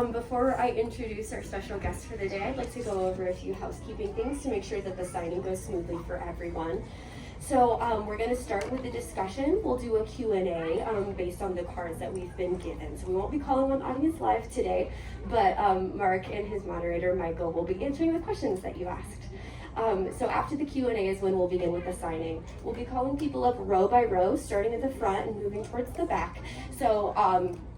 Before I introduce our special guest for the day, I'd like to go over a few housekeeping things to make sure that the signing goes smoothly for everyone. So we're going to start with the discussion. We'll do a Q&A based on the cards that we've been given. So we won't be calling on audience live today, but Mark and his moderator, Michael, will be answering the questions that you asked. So after the Q&A is when we'll begin with the signing. We'll be calling people up row by row, starting at the front and moving towards the back. So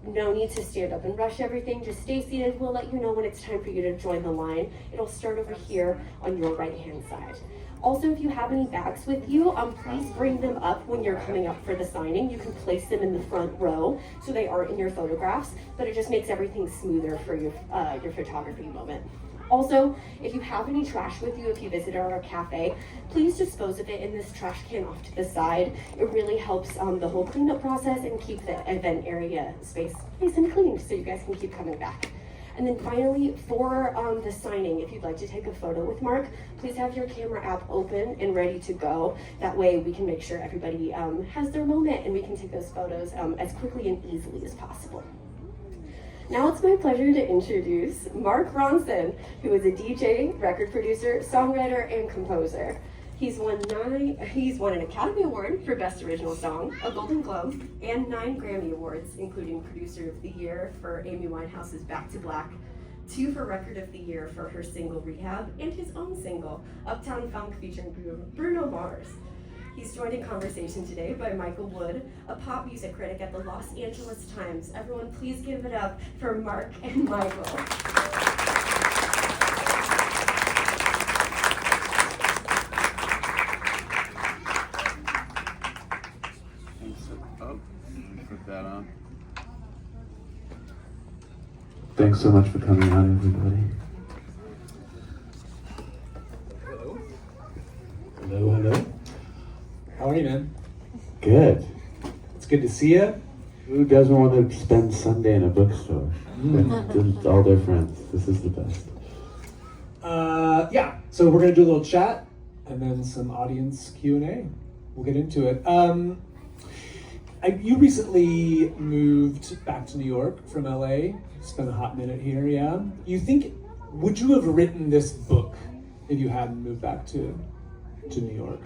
no need to stand up and rush everything, just stay seated. We'll let you know when it's time for you to join the line. It'll start over here on your right-hand side. Also, if you have any bags with you, please bring them up when you're coming up for the signing. You can place them in the front row so they aren't in your photographs, but it just makes everything smoother for your photography moment. Also, if you have any trash with you, if you visit our cafe, please dispose of it in this trash can off to the side. It really helps the whole cleanup process and keep the event area space nice and clean so you guys can keep coming back. And then finally, for the signing, if you'd like to take a photo with Mark, please have your camera app open and ready to go. That way we can make sure everybody has their moment and we can take those photos as quickly and easily as possible. Now it's my pleasure to introduce Mark Ronson, who is a DJ, record producer, songwriter, and composer. He's won an Academy Award for Best Original Song, a Golden Globe, and 9 Grammy Awards, including Producer of the Year for Amy Winehouse's Back to Black, 2 for Record of the Year for her single Rehab, and his own single, Uptown Funk featuring Bruno Mars. He's joined in conversation today by Michael Wood, a pop music critic at the Los Angeles Times. Everyone, please give it up for Mark and Michael. Put that on. Thanks so much for coming on, everybody. Hello. How are you, man? Good. It's good to see you. Who doesn't want to spend Sunday in a bookstore with all their friends? This is the best. Yeah, so we're going to do a little chat and then some audience Q&A. We'll get into it. You recently moved back to New York from LA. Spent a hot minute here, yeah. Would you have written this book if you hadn't moved back to New York?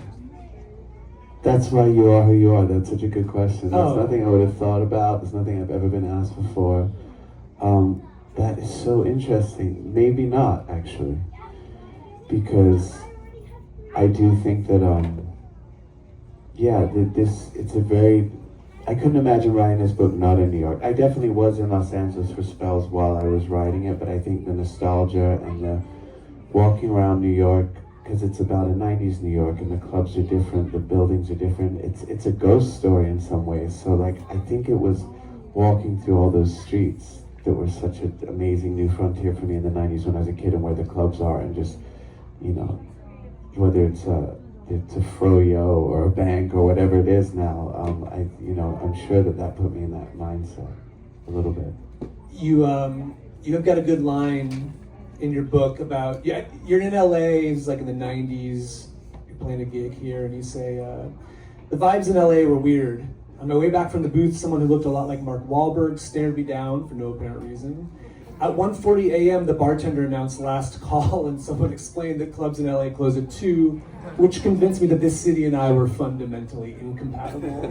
That's why you are who you are. That's such a good question. There's Oh. nothing I would have thought about. There's nothing I've ever been asked before. That is so interesting. Maybe not, actually. Because I do think that, I couldn't imagine writing this book not in New York. I definitely was in Los Angeles for spells while I was writing it, but I think the nostalgia and the walking around New York, because it's about a 90s New York and the clubs are different, the buildings are different. It's a ghost story in some ways. So I think it was walking through all those streets that were such an amazing new frontier for me in the 90s when I was a kid, and where the clubs are, and just, whether it's a froyo or a bank or whatever it is now, I'm sure that put me in that mindset a little bit. You have got a good line in your book about, you're in LA, it's like in the 90s, you're playing a gig here, and you say, the vibes in LA were weird. On my way back from the booth, someone who looked a lot like Mark Wahlberg stared me down for no apparent reason. At 1:40 a.m., the bartender announced last call, and someone explained that clubs in LA close at 2, which convinced me that this city and I were fundamentally incompatible.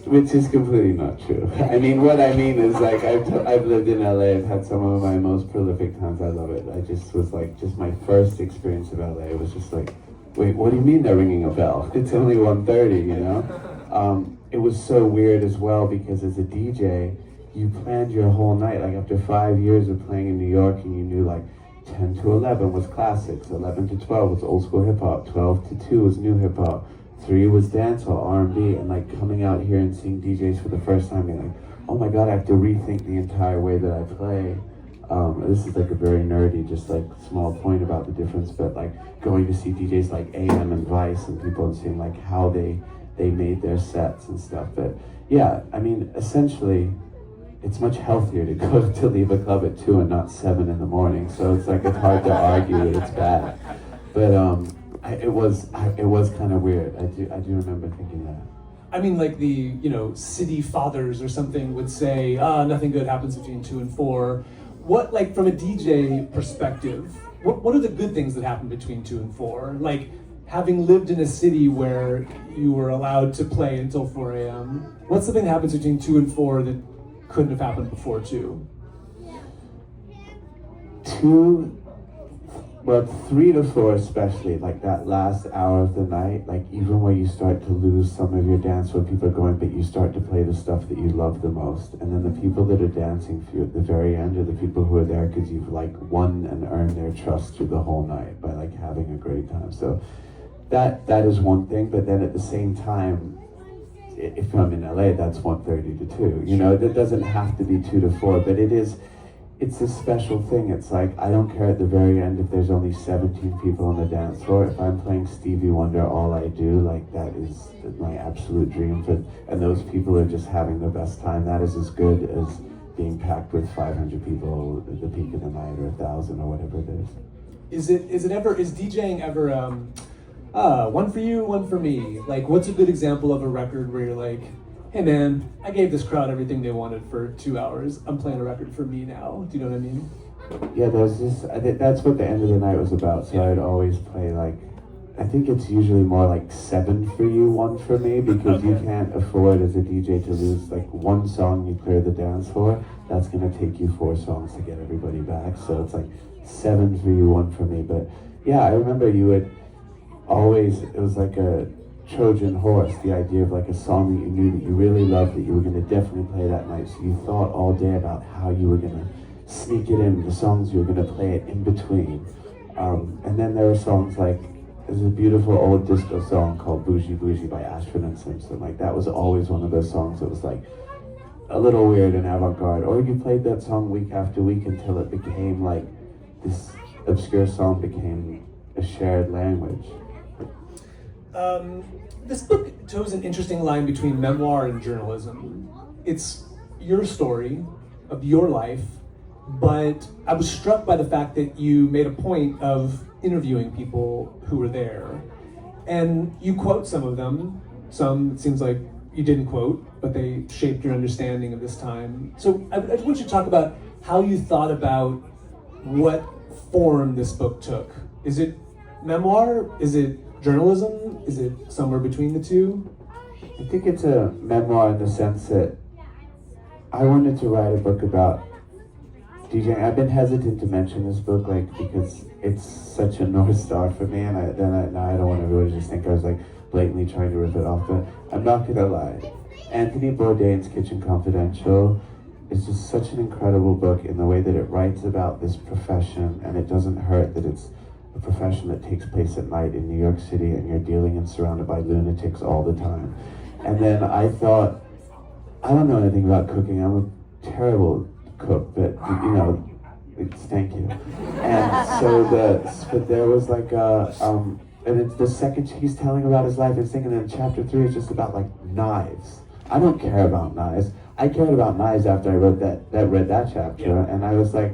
Which is completely not true. I mean, what I mean is, I've lived in LA, I've had some of my most prolific times, I love it. I just was just my first experience of LA was just wait, what do you mean they're ringing a bell? It's only 1:30, It was so weird as well, because as a DJ, you planned your whole night, after 5 years of playing in New York, and you knew 10 to 11 was classics, 11 to 12 was old school hip hop, 12 to 2 was new hip hop, 3 was dancehall, R&B, and coming out here and seeing DJs for the first time, being oh my God, I have to rethink the entire way that I play. This is a very nerdy, just small point about the difference, but going to see DJs like AM and Vice and people and seeing how they made their sets and stuff. But yeah, I mean, essentially, it's much healthier to leave a club at 2 and not 7 in the morning. So it's it's hard to argue that it's bad. But it was kind of weird. I do remember thinking that. I mean, like the, city fathers or something would say, nothing good happens between 2 and 4. What, like, from a DJ perspective, what are the good things that happen between 2 and 4? Like, having lived in a city where you were allowed to play until 4 a.m., what's something that happens between 2 and 4 that couldn't have happened before 2? 3 to 4 especially, like that last hour of the night, like even where you start to lose some of your dance where people are going, but you start to play the stuff that you love the most. And then the people that are dancing for you at the very end are the people who are there because you've like won and earned their trust through the whole night by like having a great time. So that is one thing, but then at the same time, if I'm in LA, that's 1:30 to 2. That doesn't have to be 2 to 4, but it's a special thing. It's like, I don't care at the very end if there's only 17 people on the dance floor. If I'm playing Stevie Wonder all I do, like that is my absolute dream. And those people are just having the best time. That is as good as being packed with 500 people at the peak of the night, or 1,000 or whatever it is. Is DJing ever, one for you, one for me? Like, what's a good example of a record where you're like, hey man, I gave this crowd everything they wanted for 2 hours. I'm playing a record for me now. Do you know what I mean? Yeah, I think that's what the end of the night was about. So I'd always play I think it's usually more like 7 for you, 1 for me, because you can't afford as a DJ to lose like one song you clear the dance floor. That's gonna take you 4 songs to get everybody back. So it's like 7 for you, 1 for me. But yeah, I remember you would always, it was like a Trojan horse, the idea of like a song that you knew that you really loved that you were going to definitely play that night. So you thought all day about how you were going to sneak it in, the songs you were going to play it in between. And then there were songs like, there's a beautiful old disco song called Bougie Bougie by Ashford and Simpson. Like that was always one of those songs that was like a little weird and avant-garde. Or you played that song week after week until it became like this obscure song became a shared language. This book chose an interesting line between memoir and journalism. It's your story of your life, but I was struck by the fact that you made a point of interviewing people who were there. And you quote some of them. Some, it seems like you didn't quote, but they shaped your understanding of this time. So I just want you to talk about how you thought about what form this book took. Is it memoir? Is it journalism? Is it somewhere between the two? I think it's a memoir in the sense that I wanted to write a book about DJing. I've been hesitant to mention this book, because it's such a North Star for me, and I don't want everyone to just think I was blatantly trying to rip it off, but I'm not gonna lie. Anthony Bourdain's Kitchen Confidential is just such an incredible book in the way that it writes about this profession, and it doesn't hurt that it's a profession that takes place at night in New York City, and you're dealing and surrounded by lunatics all the time. And then I thought, I don't know anything about cooking. I'm a terrible cook, but thank you. And but there was and it's the second he's telling about his life, and thinking in chapter 3 is just about knives. I don't care about knives. I cared about knives after I read that chapter, and I was like,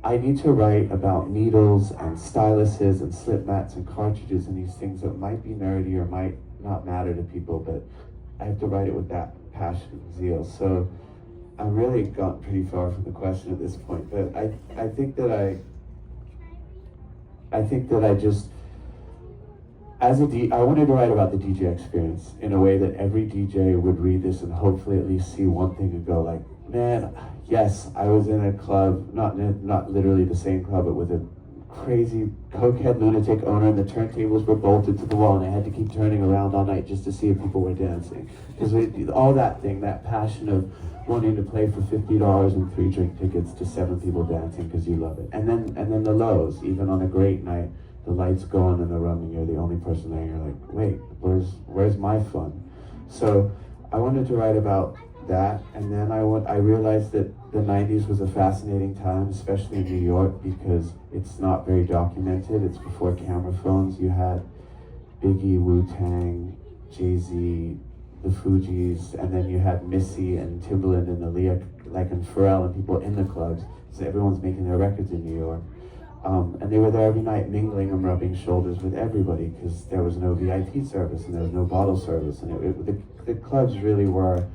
I need to write about needles and styluses and slip mats and cartridges and these things that might be nerdy or might not matter to people, but I have to write it with that passion and zeal. So I've really gotten pretty far from the question at this point, but I think that I just, I wanted to write about the DJ experience in a way that every DJ would read this and hopefully at least see one thing and go man, yes, I was in a club, not literally the same club, but with a crazy cokehead lunatic owner, and the turntables were bolted to the wall, and I had to keep turning around all night just to see if people were dancing. Because all that thing, that passion of wanting to play for $50 and 3 drink tickets to 7 people dancing because you love it. And then the lows, even on a great night, the lights go on in the room and you're the only person there, and you're like, wait, where's my fun? So I wanted to write about that, and then I realized that the 90s was a fascinating time, especially in New York, because it's not very documented. It's before camera phones. You had Biggie, Wu-Tang, Jay-Z, the Fugees, and then you had Missy and Timbaland and Aaliyah, and Pharrell and people in the clubs. So everyone's making their records in New York. And they were there every night mingling and rubbing shoulders with everybody because there was no VIP service and there was no bottle service. And the clubs really were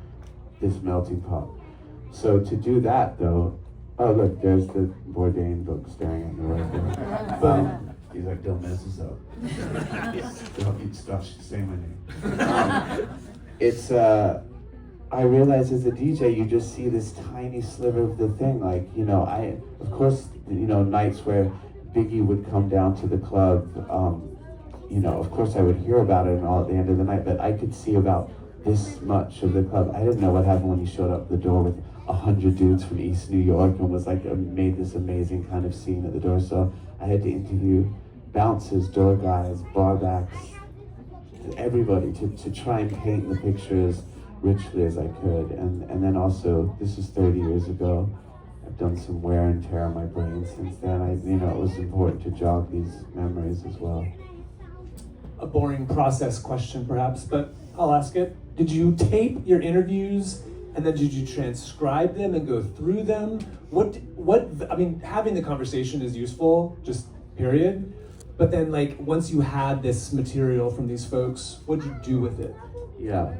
this melting pot. So to do that though, oh look, there's the Bourdain book staring at me right there. He's like, don't mess this up. Don't stop saying my name. It's, I realized as a DJ, you just see this tiny sliver of the thing. Like, you know, of course, you know, nights where Biggie would come down to the club, you know, of course I would hear about it and all at the end of the night, but I could see about this much of the club. I didn't know what happened when he showed up at the door with 100 dudes from East New York and was like, made this amazing kind of scene at the door. So I had to interview bouncers, door guys, bar backs, everybody to try and paint the picture as richly as I could. And then also, this is 30 years ago. I've done some wear and tear on my brain since then. You know, it was important to jog these memories as well. A boring process question perhaps, but I'll ask it. Did you tape your interviews and then did you transcribe them and go through them? I mean, having the conversation is useful, just period. But then like, once you had this material from these folks, what did you do with it? Yeah,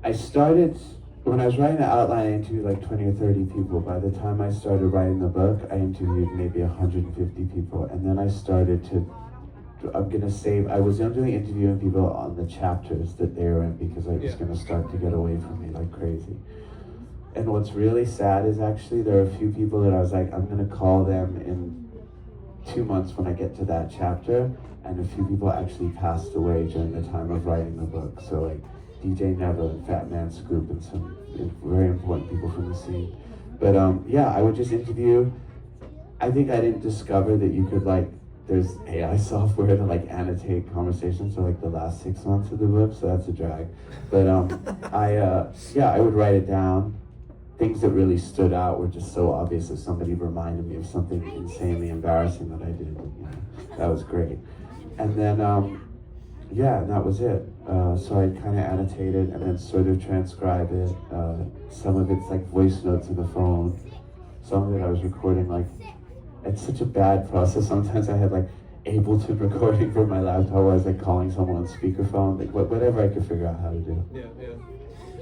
I started, when I was writing the outline, I interviewed like 20 or 30 people. By the time I started writing the book, I interviewed maybe 150 people. And then I started to, I was only interviewing people on the chapters that they were in because I was going to start to get away from me like crazy. And what's really sad is actually there are a few people that I was like, I'm going to call them in 2 months when I get to that chapter. And a few people actually passed away during the time of writing the book. So like DJ Never and Fat Man Scoop and some very important people from the scene. But yeah, I would just interview. I think I didn't discover that you could like, there's AI software to like annotate conversations for like the last 6 months of the book, so that's a drag. But I would write it down. Things that really stood out were just so obvious. If somebody reminded me of something insanely embarrassing that I did, you know, that was great. And then, and that was it. So I kind of annotated and then sort of transcribe it. Some of it's like voice notes in the phone. Some of it I was recording like, it's such a bad process. Sometimes I had like Ableton recording from my laptop where I was like calling someone on speakerphone, like whatever I could figure out how to do. Yeah.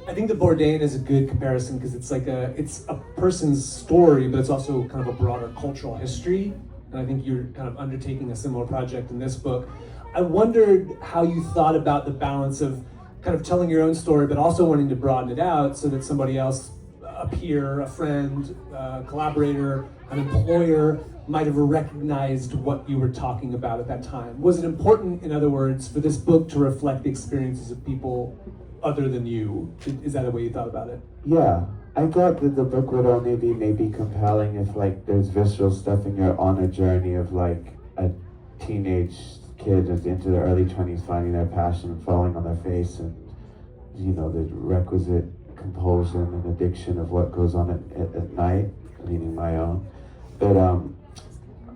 I think the Bourdain is a good comparison because it's like it's a person's story, but it's also kind of a broader cultural history. And I think you're kind of undertaking a similar project in this book. I wondered how you thought about the balance of kind of telling your own story, but also wanting to broaden it out so that somebody else, a peer, a friend, a collaborator, an employer, might have recognized what you were talking about at that time. Was it important, in other words, for this book to reflect the experiences of people other than you? Is that the way you thought about it? Yeah, I thought that the book would only be maybe compelling if like there's visceral stuff and you're on a journey of like a teenage kid into their early 20s finding their passion and falling on their face and, you know, the requisite compulsion and addiction of what goes on at night, meaning my own. But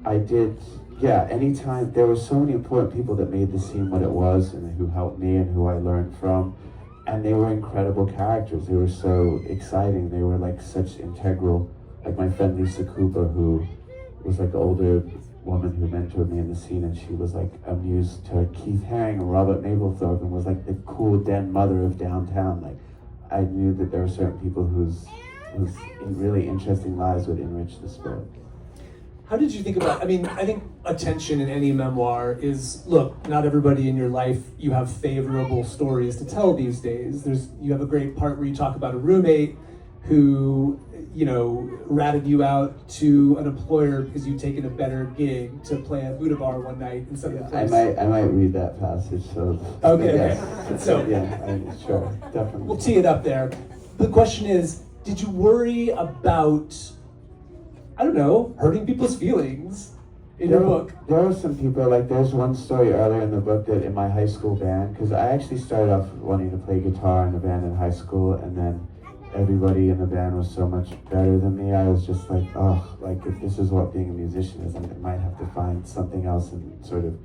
I did, anytime, there were so many important people that made the scene what it was and who helped me and who I learned from. And they were incredible characters. They were so exciting. They were like such integral, like my friend Lisa Cooper, who was like the older woman who mentored me in the scene, and she was like a muse to Keith Haring and Robert Mapplethorpe and was like the cool den mother of downtown. Like I knew that there were certain people whose really interesting lives would enrich this book. How did you think about, I think attention in any memoir is, look, not everybody in your life, you have favorable stories to tell these days. You have a great part where you talk about a roommate who, you know, ratted you out to an employer because you'd taken a better gig to play at Buddha Bar one night instead of the place. I might read that passage, so. Okay. Yes. So, sure, definitely. We'll tee it up there. The question is, did you worry about, I don't know, hurting people's feelings in your book? There are some people, like there's one story earlier in the book that in my high school band, because I actually started off wanting to play guitar in a band in high school, and then everybody in the band was so much better than me. I was just like, like if this is what being a musician is, I might have to find something else and sort of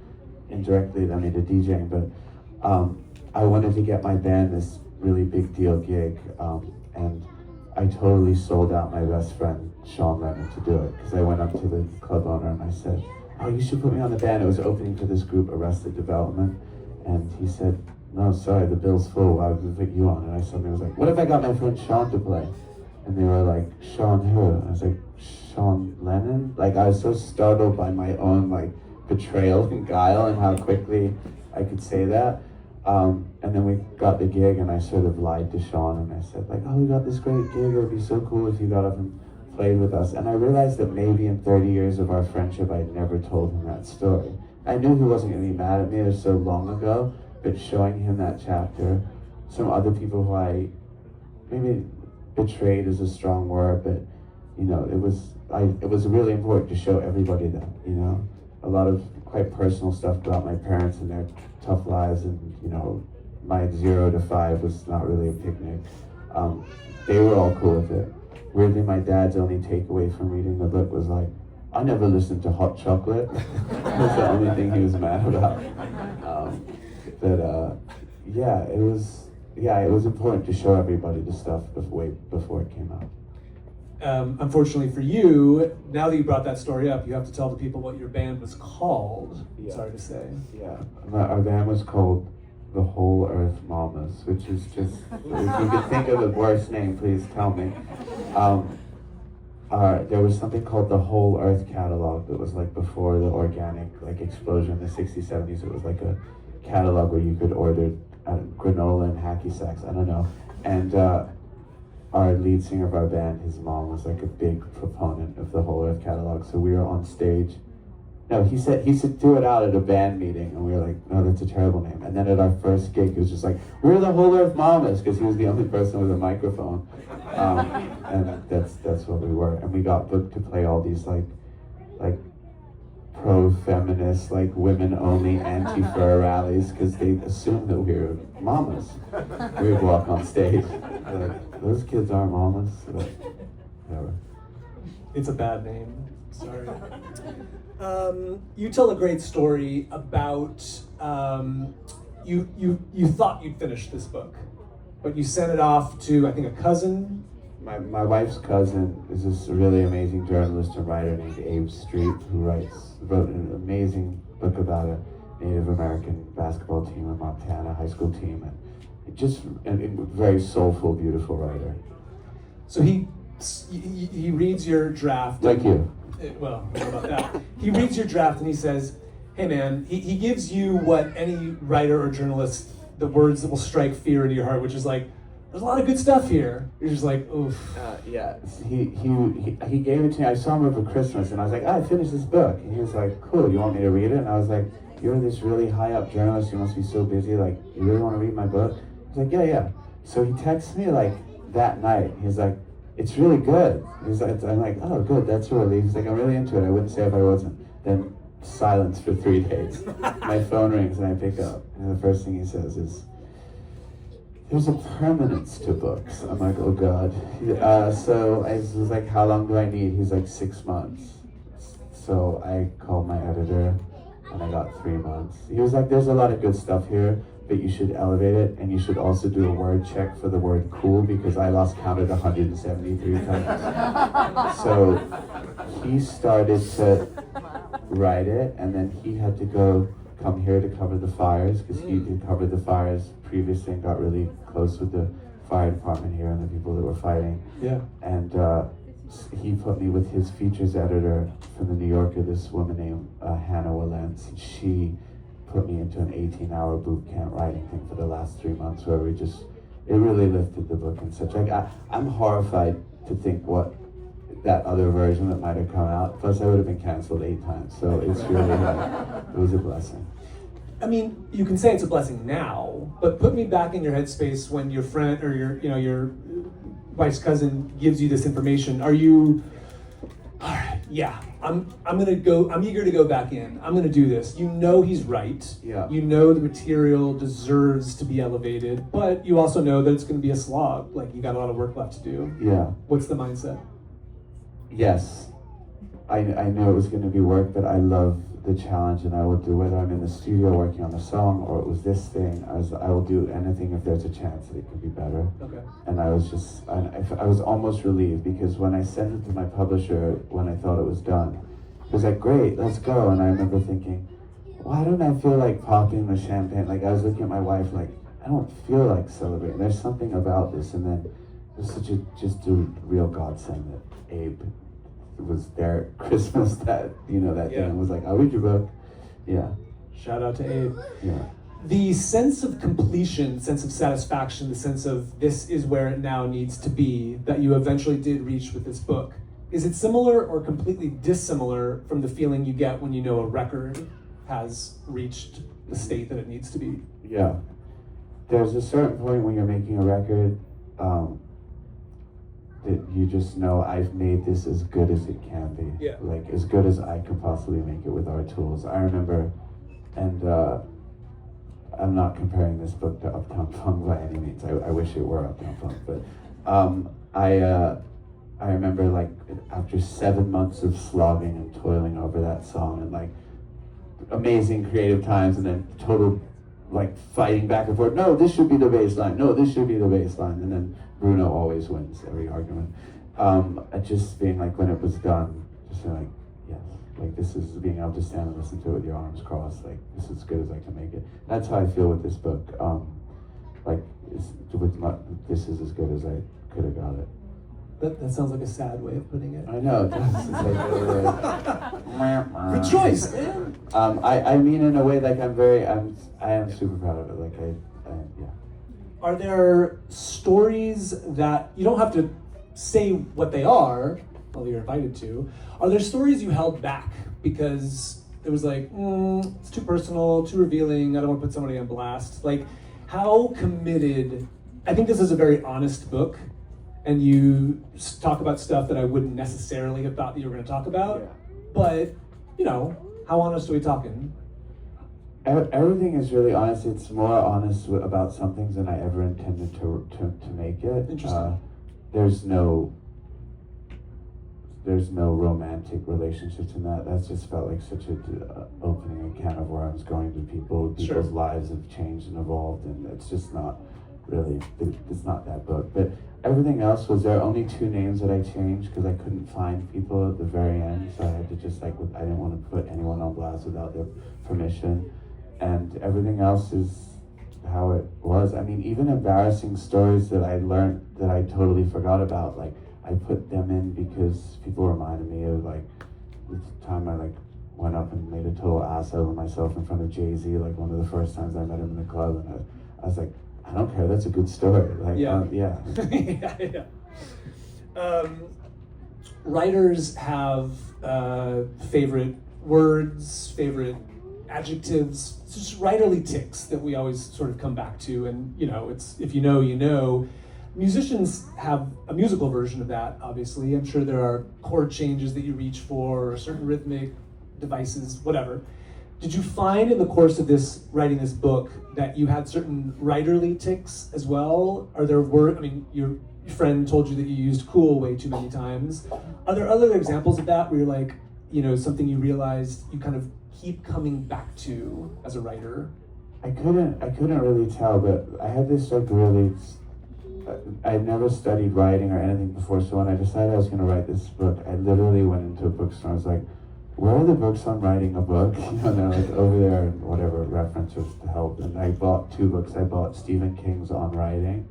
indirectly led me to DJing. But I wanted to get my band this really big deal gig, and I totally sold out my best friend, Sean Lennon, to do it. Because I went up to the club owner and I said, oh, you should put me on the band. It was opening for this group, Arrested Development. And he said, no, sorry, the bill's full. Why would we put you on? And I suddenly was like, what if I got my friend Sean to play? And they were like, Sean who? And I was like, Sean Lennon? Like, I was so startled by my own, like, betrayal and guile and how quickly I could say that. And then we got the gig and I sort of lied to Sean and I said, like, oh, we got this great gig. It would be so cool if you got up and played with us. And I realized that maybe in 30 years of our friendship, I'd never told him that story. I knew he wasn't going to be mad at me. It was so long ago, but showing him that chapter, some other people who I maybe betrayed is a strong word, but you know, it was really important to show everybody that, you know, a lot of quite personal stuff about my parents and their tough lives, and you know, my 0 to 5 was not really a picnic. They were all cool with it. Weirdly, my dad's only takeaway from reading the book was like, I never listened to Hot Chocolate. That's the only thing he was mad about. Yeah, it was important to show everybody the stuff way before it came out. Unfortunately for you, now that you brought that story up, you have to tell the people what your band was called. Yeah. Sorry to say. Yeah, our band was called The Whole Earth Mamas, which is just, if you could think of the worst name, please tell me. There was something called the Whole Earth Catalog that was like before the organic like explosion in the 60s, 70s. It was like a catalog where you could order granola and hacky sacks, I don't know. And our lead singer of our band, his mom was like a big proponent of the Whole Earth Catalog. So we were on stage. No, he said do it out at a band meeting, and we were like, no, that's a terrible name. And then at our first gig, he was just like, we're the Whole Earth Mamas, because he was the only person with a microphone. And that's what we were. And we got booked to play all these like pro-feminist, like women-only anti-fur rallies, because they assumed that we were mamas. We would walk on stage, like, those kids aren't mamas, but whatever. It's a bad name. Sorry. You tell a great story about you thought you'd finished this book, but you sent it off to, I think, a cousin. My wife's cousin is this really amazing journalist and writer named Abe Street, who wrote an amazing book about a Native American basketball team in Montana, high school team, and just a very soulful, beautiful writer. So he reads your draft. Like you. Well, how about that? He reads your draft and he says, hey man, he gives you what any writer or journalist, the words that will strike fear into your heart, which is like, there's a lot of good stuff here. You're just like, oof. Yeah, he gave it to me. I saw him over Christmas and I was like, I finished this book. And he was like, cool, you want me to read it? And I was like, you're this really high up journalist, you must be so busy, like, you really want to read my book? He's like, yeah. So he texts me like that night. He's like, it's really good. I'm like, oh, good, that's a relief. He's like, I'm really into it. I wouldn't say if I wasn't. Then silence for 3 days. My phone rings and I pick up. And the first thing he says is, there's a permanence to books. I'm like, oh God. So I was like, how long do I need? He's like, 6 months. So I called my editor and I got 3 months. He was like, there's a lot of good stuff here, but you should elevate it, and you should also do a word check for the word cool, because I lost count at 173 times. So he started to write it, and then he had to come here to cover the fires, because he had covered the fires previously and got really close with the fire department here and the people that were fighting. Yeah. And he put me with his features editor from the New Yorker, this woman named Hannah Walentz. She put me into an 18-hour boot camp writing thing for the last 3 months, where it really lifted the book and such. Like, I'm horrified to think what that other version that might have come out. Plus, I would have been canceled 8 times. So it's really it was a blessing. I mean, you can say it's a blessing now, but put me back in your headspace when your friend or your wife's cousin gives you this information. Are you, all right, yeah, I'm eager to go back in. I'm gonna do this. You know he's right. Yeah. You know the material deserves to be elevated, but you also know that it's gonna be a slog. Like, you got a lot of work left to do. Yeah. What's the mindset? Yes. I knew it was gonna be work, but I love the challenge, and I will do, whether I'm in the studio working on a song or it was this thing, I will do anything if there's a chance that it could be better. Okay. And I was just, I was almost relieved, because when I sent it to my publisher, when I thought it was done, it was like, great, let's go. And I remember thinking, why don't I feel like popping the champagne? Like, I was looking at my wife like, I don't feel like celebrating. There's something about this. And then it was just a real godsend that Abe was there at Christmas, that, that Yeah. thing was like, I'll read your book. Yeah. Shout out to Abe. Yeah. The sense of completion, sense of satisfaction, the sense of this is where it now needs to be that you eventually did reach with this book, is it similar or completely dissimilar from the feeling you get when you know a record has reached the state that it needs to be? Yeah. There's a certain point when you're making a record that you just know, I've made this as good as it can be. Yeah. Like, as good as I could possibly make it with our tools. I remember, and I'm not comparing this book to Uptown Funk by any means. I wish it were Uptown Funk, but I remember, like, after 7 months of slogging and toiling over that song, and like amazing creative times, and then total like fighting back and forth. No, this should be the bass line. No, this should be the bass line. And then Bruno always wins every argument. Just being like, when it was done, just being like, yes, like, this is being able to stand and listen to it with your arms crossed. Like, this is as good as I can make it. That's how I feel with this book. This is as good as I could have got it. That sounds like a sad way of putting it. I know, it does. It's like, Good choice, man. I mean, in a way, like, I am super proud of it. Like, yeah. Are there stories that, you don't have to say what they are, although you're invited to, are there stories you held back because it was like, it's too personal, too revealing, I don't want to put somebody on blast? Like, how committed, I think this is a very honest book, and you talk about stuff that I wouldn't necessarily have thought that you were going to talk about, but, how honest are we talking? Everything is really honest. It's more honest about some things than I ever intended to make it. Interesting. There's no romantic relationships in that. That's just felt like such a opening a can of worms, going to people's Sure. lives have changed and evolved, and it's just not really, it's not that book. But everything else was there. Only 2 names that I changed because I couldn't find people at the very end, so I had to just, like, I didn't want to put anyone on blast without their permission. And everything else is how it was. I mean, even embarrassing stories that I learned that I totally forgot about, like, I put them in because people reminded me of, like, the time I, like, went up and made a total ass out of myself in front of Jay-Z, like, one of the first times I met him in the club, and I was like, I don't care, that's a good story. Like, Yeah. Writers have favorite words, favorite adjectives, it's just writerly ticks that we always sort of come back to, and it's, if you know, you know. Musicians have a musical version of that, obviously. I'm sure there are chord changes that you reach for, or certain rhythmic devices, whatever. Did you find in the course of writing this book that you had certain writerly ticks as well? Are there your friend told you that you used cool way too many times. Are there other examples of that where you're like, something you realized you kind of keep coming back to as a writer? I couldn't really tell, but I had this, like, really, I'd never studied writing or anything before, so when I decided I was going to write this book, I literally went into a bookstore. I was like, where are the books on writing a book? They're like over there, and whatever references to help. And I bought 2 books. I bought Stephen King's On Writing,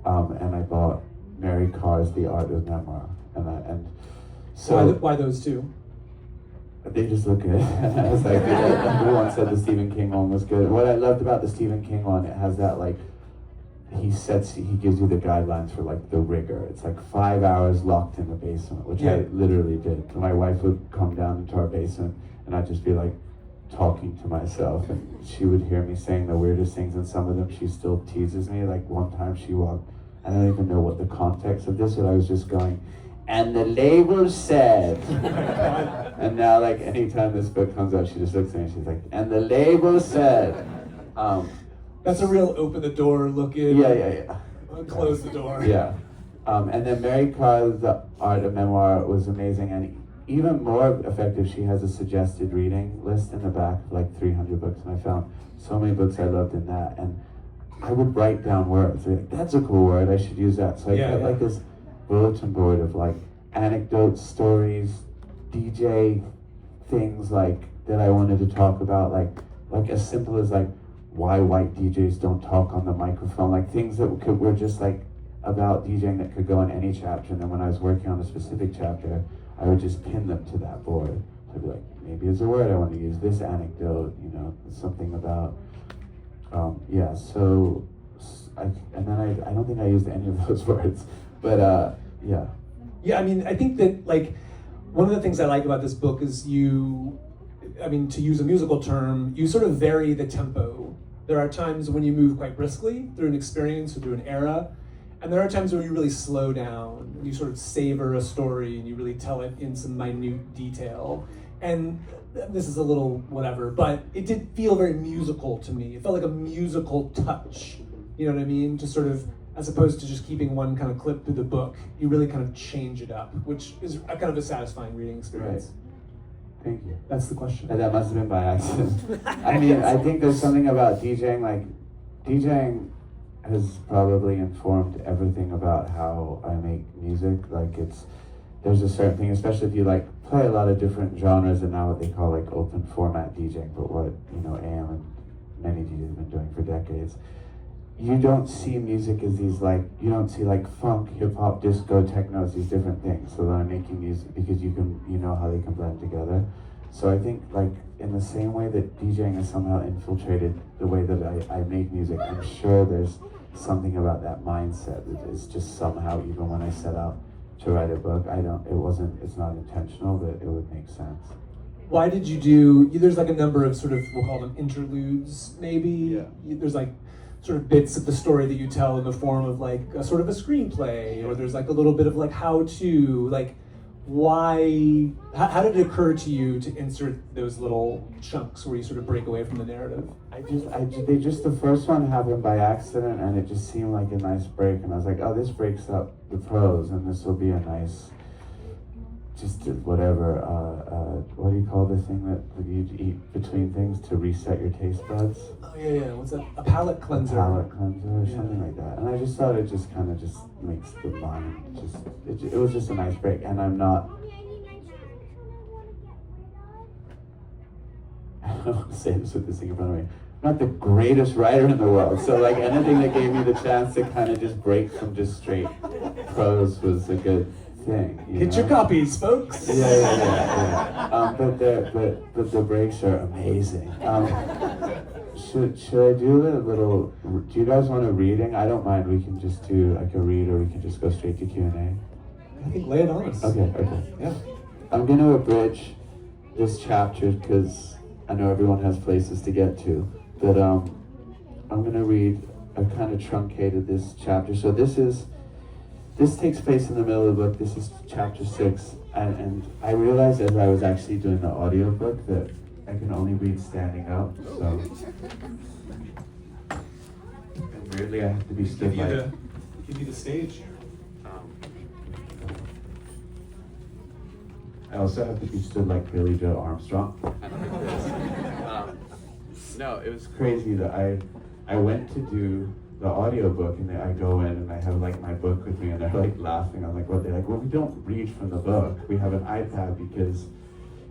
and I bought Mary Carr's The Art of Memoir. And so why those 2? they just look good. I was like, everyone said the Stephen King one was good. What I loved about the Stephen King one, it has that, like, he gives you the guidelines for, like, the rigor. It's like 5 hours locked in the basement, which I literally did. My wife would come down into our basement, and I'd just be, like, talking to myself, and she would hear me saying the weirdest things, and some of them she still teases me. Like, one time she walked, I don't even know what the context of this, but I was just going, and the label said, and now, like, anytime this book comes out, she just looks at me and she's like, and the label said. That's a real open the door, look in. Yeah. Close the door. Yeah. And then Mary Carr's The Art of Memoir was amazing, and even more effective, she has a suggested reading list in the back of like 300 books, and I found so many books I loved in that, and I would write down words. Like, that's a cool word, I should use that. So I got like this bulletin board of like anecdotes, stories, DJ things like that I wanted to talk about, like as simple as like why white DJs don't talk on the microphone, like things that were just like about DJing that could go in any chapter. And then when I was working on a specific chapter, I would just pin them to that board. I'd be like, maybe it's a word I want to use, this anecdote, you know, something about, so, and then I don't think I used any of those words, but yeah. Yeah, I mean, I think that like, one of the things I like about this book is to use a musical term, you sort of vary the tempo. There are times when you move quite briskly through an experience or through an era, and there are times where you really slow down, and you sort of savor a story and you really tell it in some minute detail. And this is a little whatever, but it did feel very musical to me. It felt like a musical touch, you know what I mean? To sort of, as opposed to just keeping one kind of clip through the book, you really kind of change it up, which is a kind of a satisfying reading experience. Right. Thank you. That's the question. And that must have been by accident. I mean, I think there's something about DJing, like, DJing has probably informed everything about how I make music. Like, there's a certain thing, especially if you like play a lot of different genres and now what they call like open format DJing, but what, you know, AM and many DJs have been doing for decades. You don't see music as these like, you don't see like funk, hip hop, disco, techno, as these different things. So they're making music because you know how they can blend together. So I think like in the same way that DJing has somehow infiltrated the way that I make music, I'm sure there's something about that mindset that is just somehow, even when I set out to write a book, it's not intentional, but it would make sense. Why did you there's like a number of sort of, we'll call them interludes, maybe? Yeah. There's like sort of bits of the story that you tell in the form of like a sort of a screenplay, or there's like a little bit of like how to, like why, how did it occur to you to insert those little chunks where you sort of break away from the narrative? The first one happened by accident, and it just seemed like a nice break, and I was like, oh, this breaks up the prose, and this will be a nice, just whatever, what do you call the thing that you eat between things to reset your taste buds? Oh yeah, what's that? A palate cleanser. A palate cleanser or something like that. And I just thought it just kind of just makes the mind it was just a nice break. And I'm not, I don't want to say this with this thing in front of me, I'm not the greatest writer in the world. So like anything that gave me the chance to kind of just break from just straight prose was a good thing. Get your copies, folks. Yeah. But the breaks are amazing. Should I do a little? Do you guys want a reading? I don't mind. We can just do like a read, or we can just go straight to Q&A. I think lay it on us. Okay. Yeah. I'm going to abridge this chapter because I know everyone has places to get to. But I'm going to read. I've kind of truncated this chapter. So this takes place in the middle of the book. This is chapter 6, and I realized as I was actually doing the audiobook that I can only read standing up, so and weirdly I have to be stood like. Give you the stage. I also have to be stood like Billy Joe Armstrong. No, it was crazy that I went to do the audiobook, and I go in and I have like my book with me, and they're like laughing. I'm like, what? They're like, well, we don't read from the book. We have an iPad because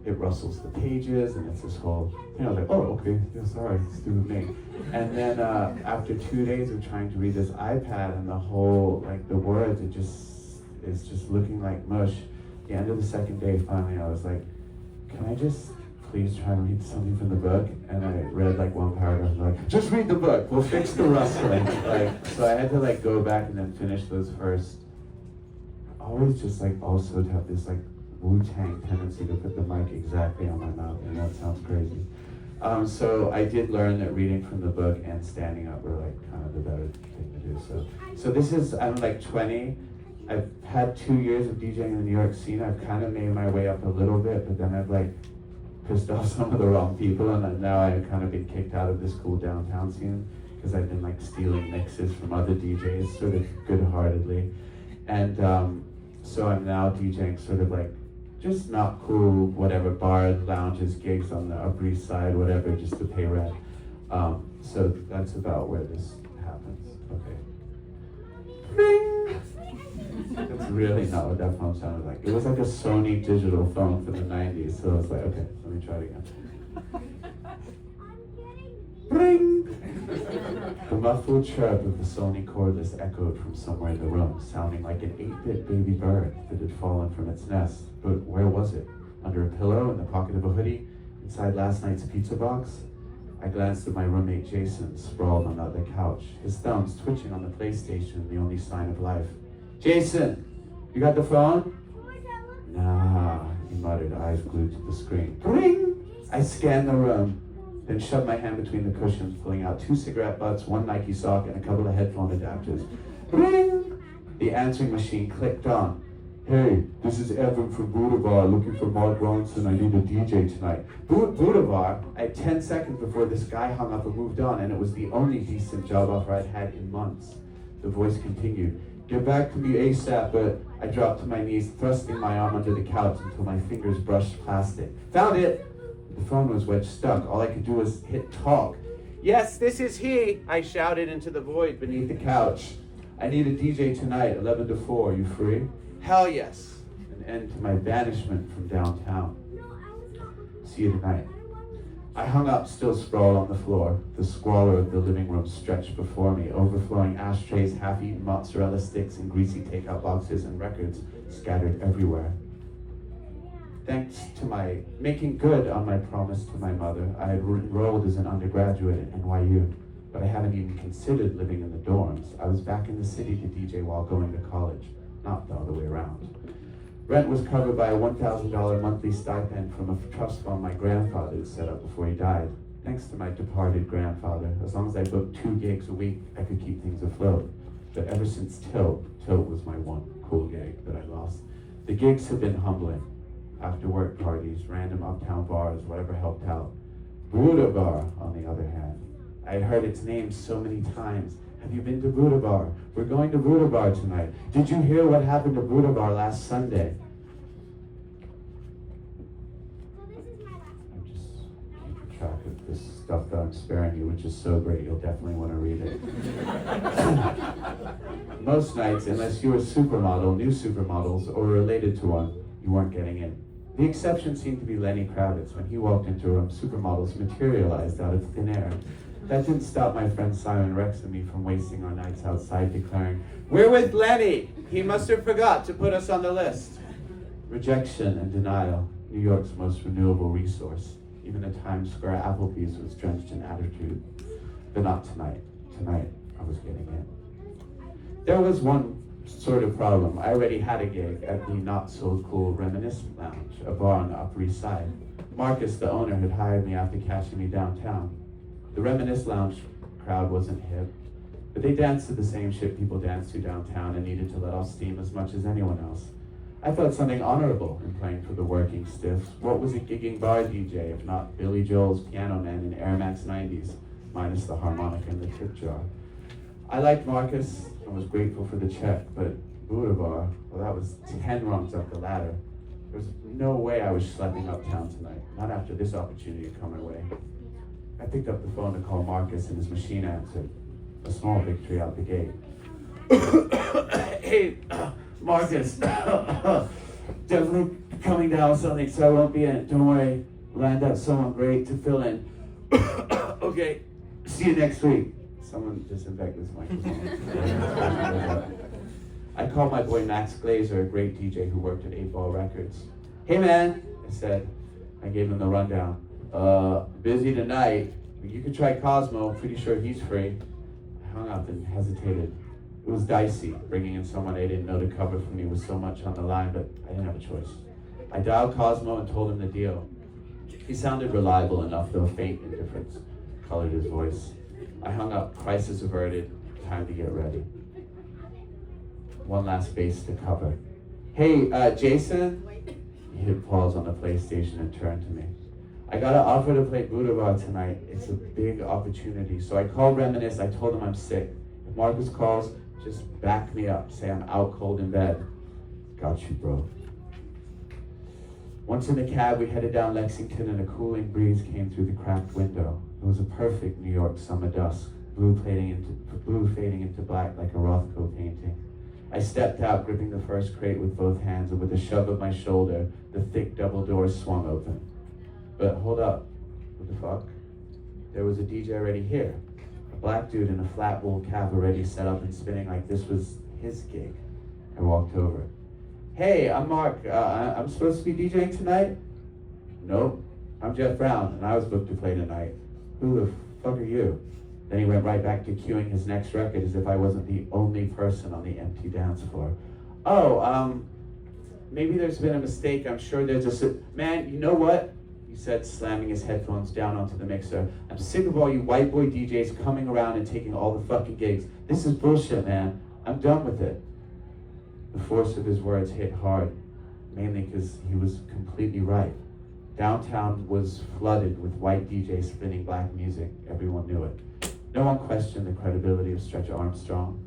it rustles the pages, and it's this whole thing. I was like, oh, okay, yeah, sorry, stupid me. And then after 2 days of trying to read this iPad and the whole, like the words, it's just looking like mush. At the end of the second day, finally, I was like, can I just please try and read something from the book? And I read like one paragraph, like, just read the book, we'll fix the rustling. So I had to like go back and then finish those first. Always just like also to have this like Wu-Tang tendency to put the mic exactly on my mouth, and that sounds crazy. So I did learn that reading from the book and standing up were like kind of the better thing to do. So this is, I'm like 20. I've had 2 years of DJing in the New York scene. I've kind of made my way up a little bit, but then I've like pissed off some of the wrong people, and now I've kind of been kicked out of this cool downtown scene because I've been like stealing mixes from other DJs sort of good-heartedly. And so I'm now DJing sort of like just not cool, whatever, bars, lounges, gigs on the Upper East Side, whatever, just to pay rent. So that's about where this happens. Okay. Ring! That's really not what that phone sounded like. It was like a Sony digital phone from the 90s, so I was like, okay, let me try it again. Ring! The muffled chirp of the Sony cordless echoed from somewhere in the room, sounding like an 8-bit baby bird that had fallen from its nest. But where was it? Under a pillow, in the pocket of a hoodie? Inside last night's pizza box? I glanced at my roommate Jason, sprawled on the other couch, his thumbs twitching on the PlayStation, the only sign of life. Jason, you got the phone? Nah, he muttered, eyes glued to the screen. Ring! I scanned the room, then shoved my hand between the cushions, pulling out 2 cigarette butts, 1 Nike sock, and a couple of headphone adapters. Ring! The answering machine clicked on. Hey, this is Evan from Buddha Bar, looking for Mark Ronson. I need a DJ tonight. Buddha Bar? I had 10 seconds before this guy hung up and moved on, and it was the only decent job offer I'd had in months. The voice continued. Get back to me ASAP, but I dropped to my knees, thrusting my arm under the couch until my fingers brushed plastic. Found it! The phone was wedged stuck. All I could do was hit talk. Yes, this is he, I shouted into the void beneath the couch. I need a DJ tonight, 11 to 4. You free? Hell yes. An end to my banishment from downtown. See you tonight. I hung up, still sprawled on the floor. The squalor of the living room stretched before me, overflowing ashtrays, half-eaten mozzarella sticks, and greasy takeout boxes and records scattered everywhere. Thanks to my making good on my promise to my mother, I had enrolled as an undergraduate at NYU, but I haven't even considered living in the dorms. I was back in the city to DJ while going to college, not the other way around. Rent was covered by a $1,000 monthly stipend from a trust fund my grandfather had set up before he died. Thanks to my departed grandfather, as long as I booked 2 gigs a week, I could keep things afloat. But ever since Tilt was my one cool gig that I lost. The gigs have been humbling. After work parties, random uptown bars, whatever helped out. Buddha Bar, on the other hand. I had heard its name so many times. Have you been to Buddha Bar? We're going to Buddha Bar tonight. Did you hear what happened to Buddha Bar last Sunday? I'm just keeping track of this stuff that I'm sparing you, which is so great, you'll definitely want to read it. Most nights, unless you were a supermodel, new supermodels, or related to one, you weren't getting in. The exception seemed to be Lenny Kravitz. When he walked into a room, supermodels materialized out of thin air. That didn't stop my friend Simon Rex and me from wasting our nights outside declaring, "We're with Lenny! He must have forgot to put us on the list." Rejection and denial, New York's most renewable resource. Even the Times Square Applebee's was drenched in attitude. But not tonight. Tonight, I was getting in. There was one sort of problem. I already had a gig at the not-so-cool Reminisce Lounge, a bar on the Upper East Side. Marcus, the owner, had hired me after catching me downtown. The Reminisce Lounge crowd wasn't hip, but they danced to the same shit people dance to downtown and needed to let off steam as much as anyone else. I felt something honorable in playing for the working stiffs. What was a gigging bar DJ if not Billy Joel's Piano Man in Air Max 90s, minus the harmonica and the tip jar? I liked Marcus and was grateful for the check, but Buddha Bar, well, that was 10 rungs up the ladder. There was no way I was schlepping uptown tonight, not after this opportunity had come my way. I picked up the phone to call Marcus and his machine answered. A small victory out the gate. Hey, Marcus, definitely coming down with something, so I won't be in it. Don't worry, lined up someone great to fill in. Okay, see you next week. Someone disinfect this microphone. I called my boy Max Glazer, a great DJ who worked at 8 Ball Records. Hey man, I said. I gave him the rundown. Busy tonight. You could try Cosmo, pretty sure he's free. I hung up and hesitated. It was dicey, bringing in someone I didn't know to cover for me with so much on the line, but I didn't have a choice. I dialed Cosmo and told him the deal. He sounded reliable enough, though faint indifference colored his voice. I hung up, crisis averted, time to get ready. One last base to cover. Hey, Jason? He hit pause on the PlayStation and turned to me. I got an offer to play Buddha Bar tonight. It's a big opportunity. So I called Reminisce. I told him I'm sick. If Marcus calls, just back me up. Say I'm out cold in bed. Got you, bro. Once in the cab, we headed down Lexington and a cooling breeze came through the cracked window. It was a perfect New York summer dusk, blue fading into black like a Rothko painting. I stepped out, gripping the first crate with both hands, and with a shove of my shoulder, the thick double doors swung open. But hold up, what the fuck? There was a DJ already here. A black dude in a flat wool cap already set up and spinning like this was his gig. I walked over. Hey, I'm Mark. I'm supposed to be DJing tonight? Nope. I'm Jeff Brown, and I was booked to play tonight. Who the fuck are you? Then he went right back to cueing his next record as if I wasn't the only person on the empty dance floor. Oh, maybe there's been a mistake. I'm sure there's man, you know what? He said, slamming his headphones down onto the mixer. I'm sick of all you white boy DJs coming around and taking all the fucking gigs. This is bullshit, man. I'm done with it. The force of his words hit hard, mainly because he was completely right. Downtown was flooded with white DJs spinning black music. Everyone knew it. No one questioned the credibility of Stretch Armstrong,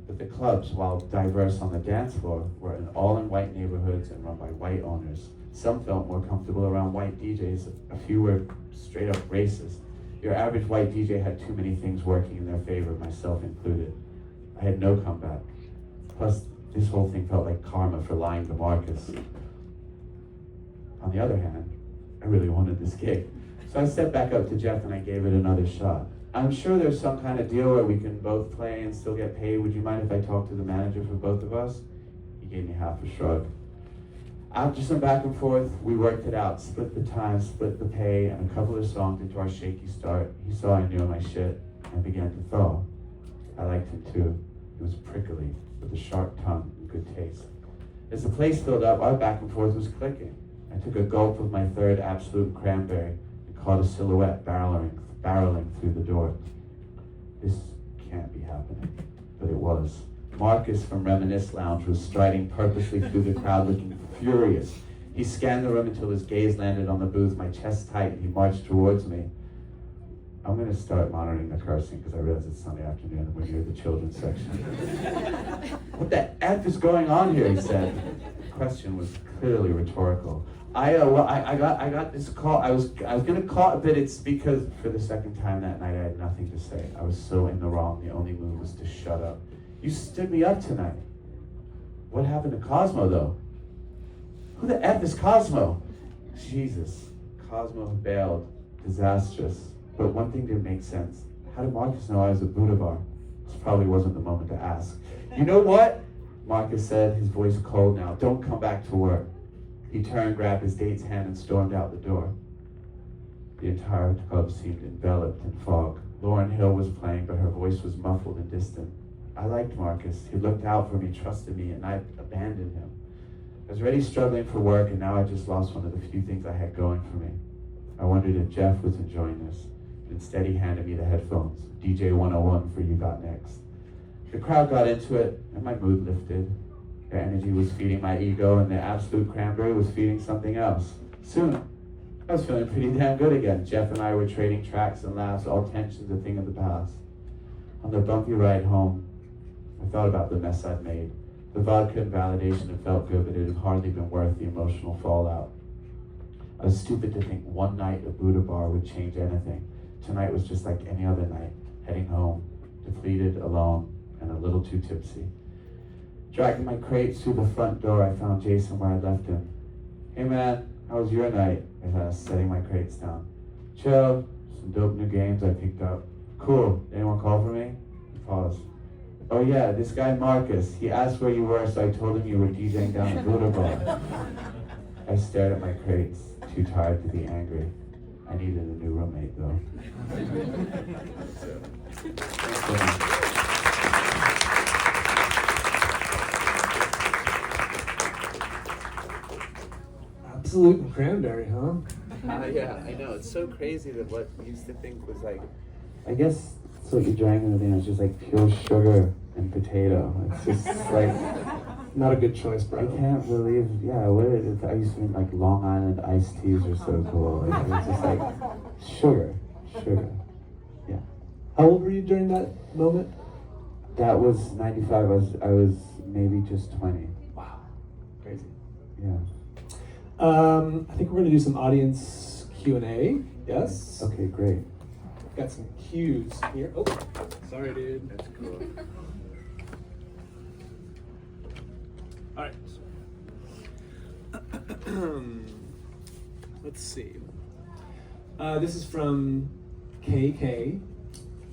but the clubs, while diverse on the dance floor, were all in white neighborhoods and run by white owners. Some felt more comfortable around white DJs. A few were straight up racist. Your average white DJ had too many things working in their favor, myself included. I had no comeback. Plus, this whole thing felt like karma for lying to Marcus. On the other hand, I really wanted this gig. So I stepped back up to Jeff and I gave it another shot. I'm sure there's some kind of deal where we can both play and still get paid. Would you mind if I talk to the manager for both of us? He gave me half a shrug. After some back and forth, we worked it out, split the time, split the pay, and a couple of songs into our shaky start. He saw I knew my shit and began to thaw. I liked him too. He was prickly, with a sharp tongue and good taste. As the place filled up, our back and forth was clicking. I took a gulp of my third Absolute Cranberry and caught a silhouette barreling through the door. This can't be happening, but it was. Marcus from Reminisce Lounge was striding purposely through the crowd looking furious. He scanned the room until his gaze landed on the booth, my chest tight, and he marched towards me. I'm going to start monitoring the cursing because I realize it's Sunday afternoon and we're near the children's section. What the F is going on here, he said. The question was clearly rhetorical. I got this call. I was going to call, but it's because for the second time that night I had nothing to say. I was so in the wrong. The only move was to shut up. You stood me up tonight. What happened to Cosmo, though? Who the F is Cosmo? Jesus. Cosmo bailed. Disastrous. But one thing didn't make sense. How did Marcus know I was at Buddha Bar? This probably wasn't the moment to ask. You know what? Marcus said, his voice cold now. Don't come back to work. He turned, grabbed his date's hand, and stormed out the door. The entire club seemed enveloped in fog. Lauryn Hill was playing, but her voice was muffled and distant. I liked Marcus. He looked out for me, trusted me, and I abandoned him. I was already struggling for work, and now I just lost one of the few things I had going for me. I wondered if Jeff was enjoying this. Instead, he handed me the headphones. DJ 101 for You Got Next. The crowd got into it, and my mood lifted. Their energy was feeding my ego, and their Absolute Cranberry was feeding something else. Soon, I was feeling pretty damn good again. Jeff and I were trading tracks and laughs, all tensions a thing of the past. On the bumpy ride home, I thought about the mess I'd made. The vodka and validation had felt good, but it had hardly been worth the emotional fallout. I was stupid to think one night at Buddha Bar would change anything. Tonight was just like any other night, heading home, depleted, alone, and a little too tipsy. Dragging my crates through the front door, I found Jason where I left him. Hey man, how was your night? I asked, setting my crates down. Chill, some dope new games I picked up. Cool, anyone call for me? I paused. Oh yeah, this guy Marcus, he asked where you were, so I told him you were DJing down at Buddha Bar. I stared at my crates, too tired to be angry. I needed a new roommate though. Absolute and Cranberry, huh? Yeah, I know. It's so crazy that what we used to think was like, I guess that's what you drank in the thing. It's just like pure sugar and potato. It's just like, Not a good choice, bro. I can't believe, yeah, I used to think like Long Island iced teas are so cool. Like, it's just like sugar. Yeah. How old were you during that moment? That was 95. I was maybe just 20. Wow. Crazy. Yeah. I think we're going to do some audience Q&A. Yes? Okay, great. Got some cues here. Oh, sorry, dude. That's cool. All right. Let's see. This is from KK.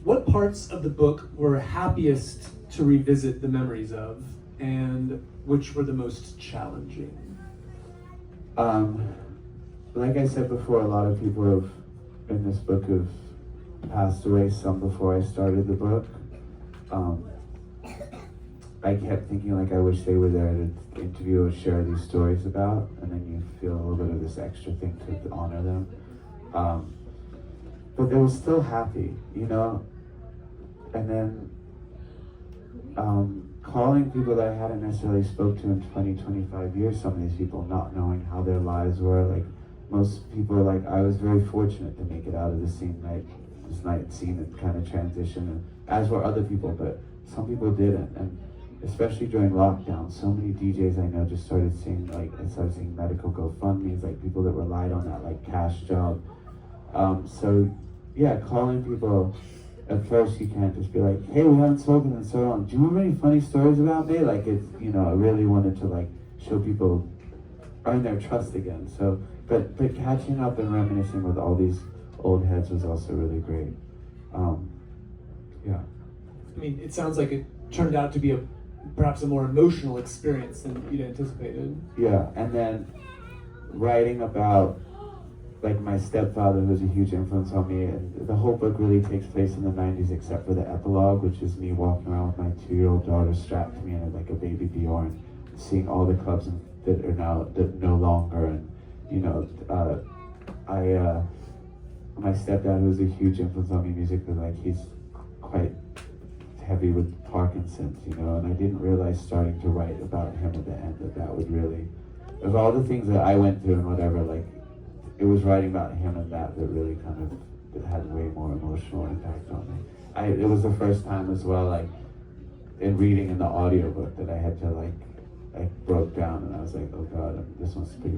What parts of the book were happiest to revisit the memories of, and which were the most challenging? Like I said before, a lot of people have in this book have passed away, some before I started the book. I kept thinking like I wish they were there to interview or share these stories about, and then you feel a little bit of this extra thing to honor them. But they were still happy, you know? And then calling people that I hadn't necessarily spoke to in 20, 25 years, some of these people not knowing how their lives were, like most people, like I was very fortunate to make it out of this night scene and kind of transition, and as were other people, but some people didn't. And especially during lockdown, so many DJs I know just started seeing medical GoFundMes, like people that relied on that like cash job. So yeah, calling people, at first you can't just be like, hey, we haven't spoken in so long. Do you remember any funny stories about me? Like it's, you know, I really wanted to like show people, earn their trust again. So, but catching up and reminiscing with all these old heads was also really great. Yeah. I mean, it sounds like it turned out to be perhaps a more emotional experience than you'd anticipated. Yeah, and then writing about like my stepfather, who was a huge influence on me, and the whole book really takes place in the 90s except for the epilogue, which is me walking around with my 2-year-old daughter strapped to me in like a baby Bjorn, seeing all the clubs that no longer, and you know, my stepdad, who was a huge influence on me musically, like he's quite heavy with Parkinson's, you know, and I didn't realize starting to write about him at the end that would really, of all the things that I went through and whatever, like it was writing about him and that really kind of, it had way more emotional impact on me. It was the first time as well, like in reading in the audiobook, that I had to like, I broke down and I was like, oh God, this must be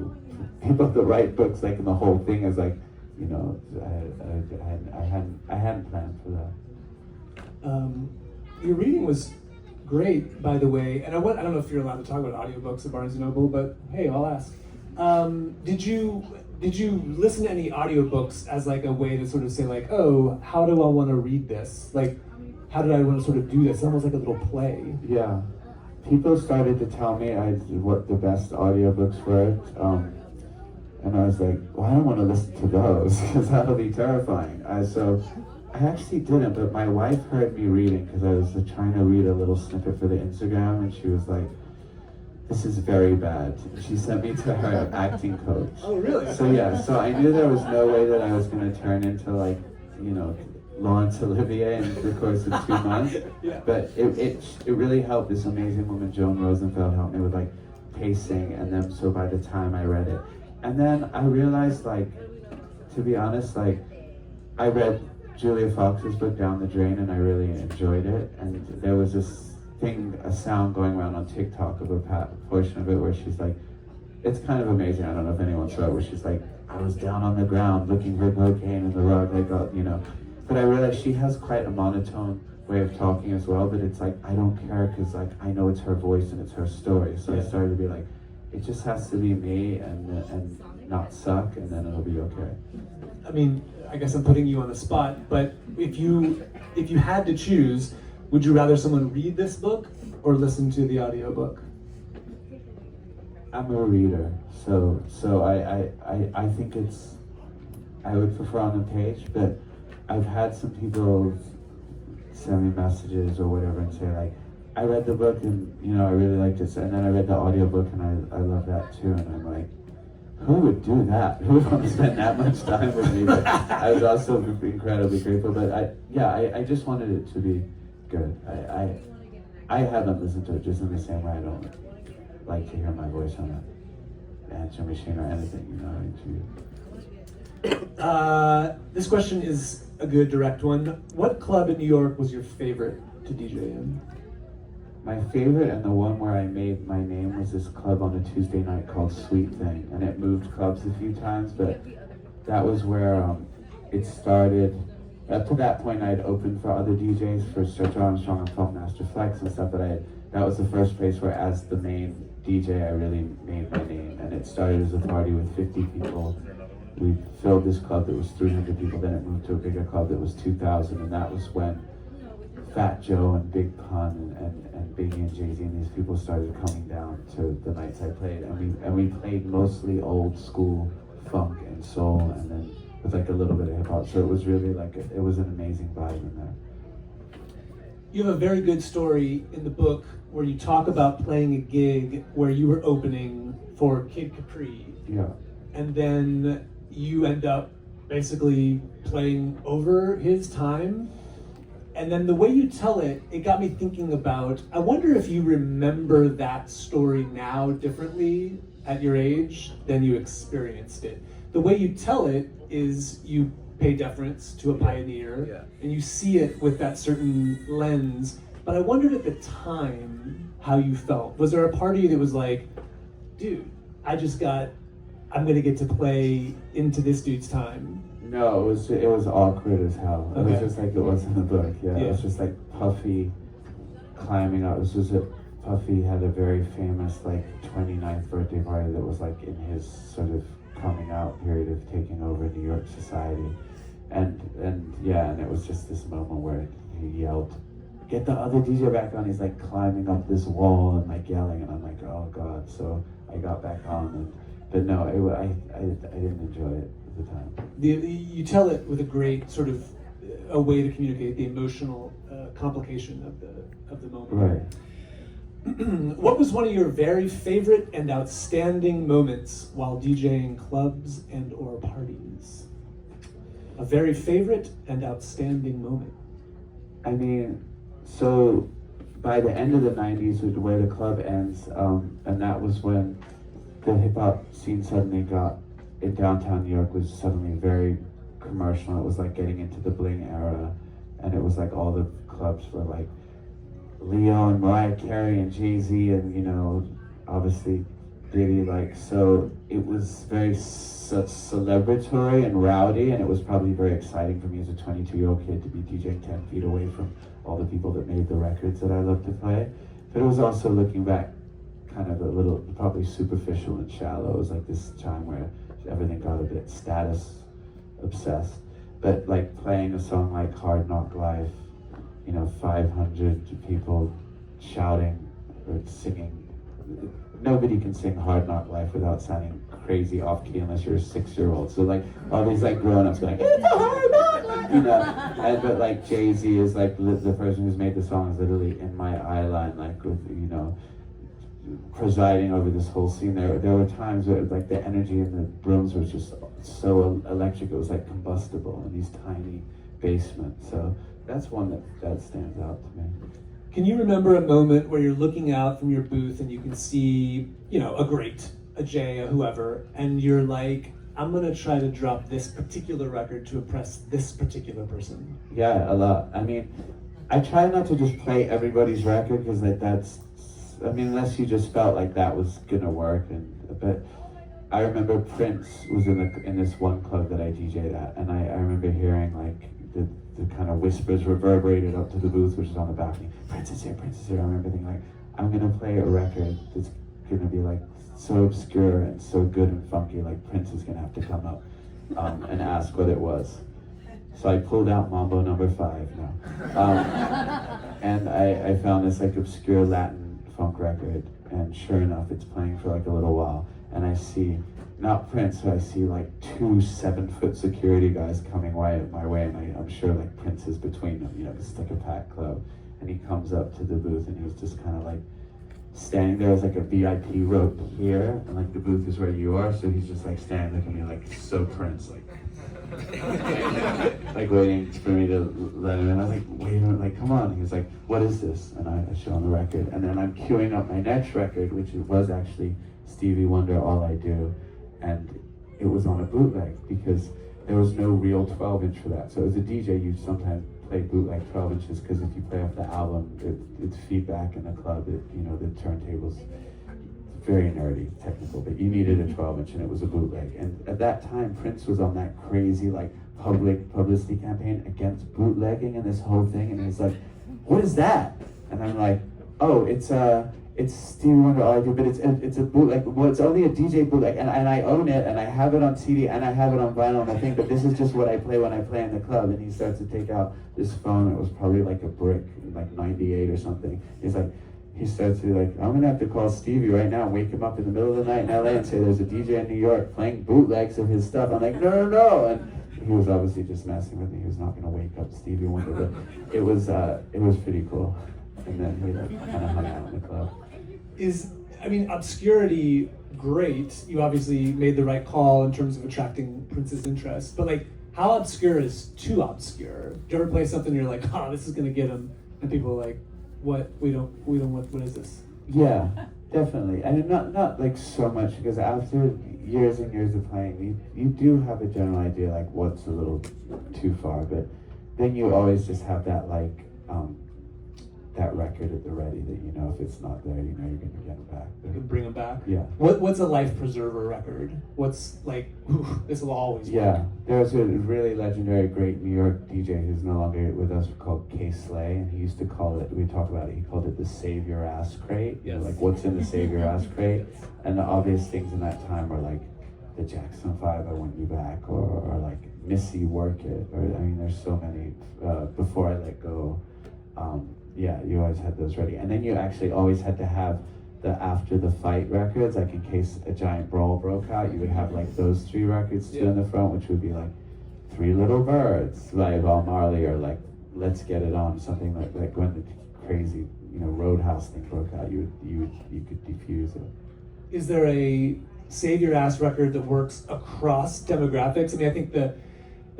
people that write books, like, and the whole thing is like, you know, I hadn't planned for that. Your reading was great, by the way, and I don't know if you're allowed to talk about audiobooks at Barnes & Noble, but hey, I'll ask. Did you listen to any audiobooks as like a way to sort of say like, oh, how do I want to read this? Like, how did I want to sort of do this? Almost like a little play. Yeah. People started to tell me what the best audiobooks were, and I was like, well, I don't want to listen to those because that'll be terrifying. So I actually didn't, but my wife heard me reading because I was trying to read a little snippet for the Instagram, and she was like, this is very bad. She sent me to her acting coach. Oh, really? So yeah, so I knew there was no way that I was going to turn into like, you know, Laurence Olivier in the course of 2 months. Yeah. But it really helped. This amazing woman, Joan Rosenfeld, helped me with like pacing, and then so by the time I read it, and then I realized, like, to be honest, like I read Julia Fox's book Down the Drain, and I really enjoyed it. And there was this thing, a sound going around on TikTok of a portion of it where she's like, it's kind of amazing. I don't know if anyone saw it, where she's like, I was down on the ground looking for cocaine in the rug, like, you know. But I realized she has quite a monotone way of talking as well, but it's like, I don't care because like I know it's her voice and it's her story. So I started to be like, it just has to be me and not suck, and then it'll be okay. I mean, I guess I'm putting you on the spot, but if you had to choose, would you rather someone read this book or listen to the audiobook? I'm a reader, so I think I would prefer on the page, but I've had some people send me messages or whatever and say like, I read the book and, you know, I really liked it, and then I read the audiobook and I love that too, and I'm like, who would do that? Who would want to spend that much time with me? But I was also incredibly grateful, but I just wanted it to be good. I haven't listened to it just in the same way I don't like to hear my voice on an answer machine or anything, you know. This question is a good direct one. What club in New York was your favorite to DJ in? my favorite and the one where I made my name was this club on a Tuesday night called Sweet Thing, and it moved clubs a few times, but that was where it started. Up to that point, I had opened for other DJs for Stretch Armstrong and Funkmaster Flex and stuff, but that was the first place where, as the main DJ, I really made my name, and it started as a party with 50 people. We filled this club that was 300 people, then it moved to a bigger club that was 2,000, and that was when Fat Joe and Big Pun and Biggie and Jay-Z and these people started coming down to the nights I played, and we played mostly old school funk and soul, and then with like a little bit of hip hop. So it was really like it was an amazing vibe in there. You have a very good story in the book where you talk about playing a gig where you were opening for Kid Capri. Yeah. And then you end up basically playing over his time. And then the way you tell it, it got me thinking about, I wonder if you remember that story now differently at your age than you experienced it. The way you tell it is you pay deference to a pioneer, and you see it with that certain lens. But I wondered at the time how you felt. Was there a part of you that was like, dude, I'm gonna get to play into this dude's time? No, it was awkward as hell. It was just like it was in the book. Yeah, it was just like Puffy climbing up. It was just Puffy had a very famous like 29th birthday party that was like in his sort of coming out period of taking over New York society, and it was just this moment where he yelled, "Get the other DJ back on!" He's like climbing up this wall and like yelling, and I'm like, oh god. So I got back on, but no, I didn't enjoy it at the time. You tell it with a great sort of a way to communicate the emotional complication of the moment. Right. What was one of your very favorite and outstanding moments while DJing clubs and or parties? A very favorite and outstanding moment. I mean, so by the end of the 90s, the way the club ends, and that was when the hip hop scene suddenly got, in downtown New York, was suddenly very commercial. It was like getting into the bling era, and it was like all the clubs were like Leo and Mariah Carey and Jay-Z and, you know, obviously Diddy, like, so it was very celebratory and rowdy, and it was probably very exciting for me as a 22-year-old kid to be DJing 10 feet away from all the people that made the records that I love to play. But it was also, looking back, kind of a little, probably superficial and shallow. It was like this time where everything got a bit status obsessed. But like playing a song like Hard Knock Life, you know, 500 people shouting or singing. Nobody can sing Hard Knock Life without sounding crazy off key unless you're a 6-year-old. So like all these like grown-ups going, it's a hard knock life, you know. But like Jay-Z is like the person who's made the song is literally in my eye line, like with, you know, presiding over this whole scene. There were times where like the energy in the rooms was just so electric, it was like combustible in these tiny basements. So that's one that stands out to me. Can you remember a moment where you're looking out from your booth and you can see, you know, a Jay, a whoever, and you're like, I'm gonna try to drop this particular record to impress this particular person? Yeah, a lot. I mean, I try not to just play everybody's record because that's, I mean, unless you just felt like that was gonna work. But I remember Prince was in this one club that I DJ'd at, and I remember hearing like the kind of whispers reverberated up to the booth, which is on the balcony. Prince is here, Prince is here. I remember thinking like, I'm gonna play a record that's gonna be like so obscure and so good and funky, like Prince is gonna have to come up and ask what it was. So I pulled out Mambo number 5 now. And I found this like obscure Latin funk record, and sure enough, it's playing for like a little while, and I see, not Prince, so I see like 2 7-foot security guys coming my way, and I'm sure like Prince is between them, you know, because it's like a packed club. And he comes up to the booth, and he's just kind of like standing there. There's like a VIP rope here, and like the booth is where you are, so he's just like standing looking at me like, so Prince, like like waiting for me to let him in. I was like, wait a minute, like, come on. He was like, what is this? And I show him the record, and then I'm queuing up my next record, which was actually Stevie Wonder, All I Do, and it was on a bootleg because there was no real 12-inch for that. So as a DJ, you sometimes play bootleg 12 inches because if you play off the album, it's feedback in the club. The turntables. It's very nerdy, technical, but you needed a 12 inch and it was a bootleg. And at that time, Prince was on that crazy like publicity campaign against bootlegging and this whole thing. And he's like, "What is that?" And I'm like, "Oh, it's Stevie Wonder all I do, but it's a bootleg. Well, it's only a DJ bootleg, and I own it, and I have it on CD, and I have it on vinyl, and I think, but this is just what I play when I play in the club." And he starts to take out this phone. It was probably like a brick, like '98 or something. He starts to be like, "I'm gonna have to call Stevie right now and wake him up in the middle of the night in LA and say there's a DJ in New York playing bootlegs of his stuff." I'm like, "No. And he was obviously just messing with me. He was not gonna wake up Stevie Wonder, but it was pretty cool. And then he kind of hung out in the club. Obscurity, great. You obviously made the right call in terms of attracting Prince's interest. But like, how obscure is too obscure? Do you ever play something and you're like, "Oh, this is gonna get him," and people are like, "What? We don't. What is this?" Yeah, definitely. And not like so much because after years and years of playing, you do have a general idea like what's a little too far, but then you always just have that like. That record at the ready that if it's not there, you're gonna get it back. You can bring them back. Yeah. What's a life preserver record? What's like, this will always. Yeah, there's a really legendary, great New York DJ who's no longer with us called K Slay, and he used to call it. We talked about it. He called it the Save Your Ass Crate. Yes. Like what's in the Save Your Ass Crate, and the obvious things in that time are like the Jackson 5, I Want You Back, or like Missy, Work It, or there's so many. Before I Let Go. Yeah, you always had those ready. And then you actually always had to have the After the Fight records, like in case a giant brawl broke out, you would have like those 3 records too in the front, which would be like Three Little Birds by Bob Marley, or like Let's Get It On, something like when the crazy, Roadhouse thing broke out, you could defuse it. Is there a Save Your Ass record that works across demographics? I think the